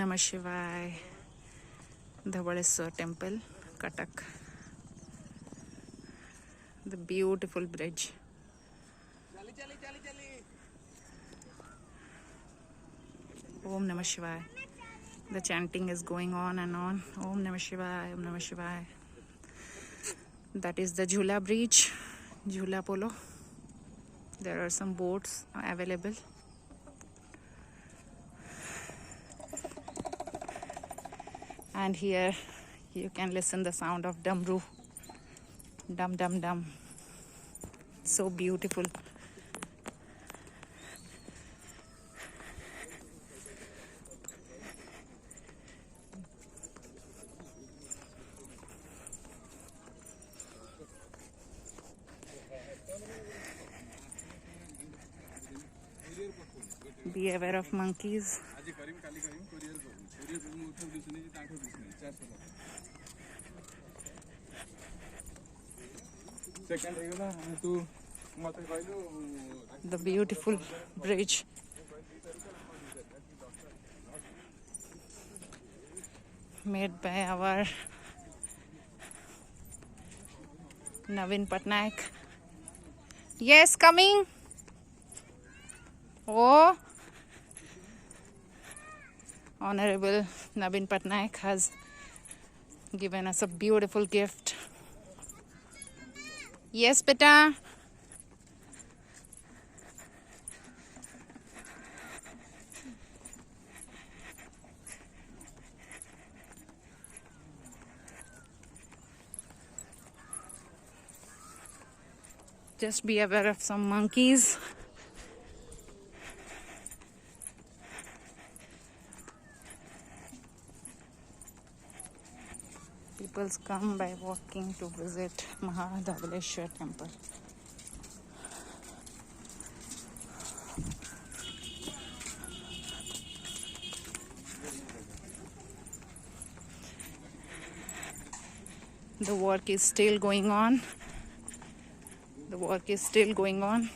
Namah Shivaya. Dhabaleswar temple, Cuttack. The beautiful bridge. Om Namah Shivaya. The chanting is going on and on. Om Namah Shivaya, Om Namah Shivaya. That is the Jhula bridge, Jhula Polo. There are some boats available. And here you can listen the sound of damru. Dum dum dum. So beautiful. Be aware of monkeys. The beautiful bridge. Made by our Navin Patnaik. Yes, coming. Oh, Honorable Navin Patnaik has given us a beautiful gift. Yes, beta. Just be aware of some monkeys. People come by walking to visit Dhabaleswar temple. The work is still going on. The work is still going on.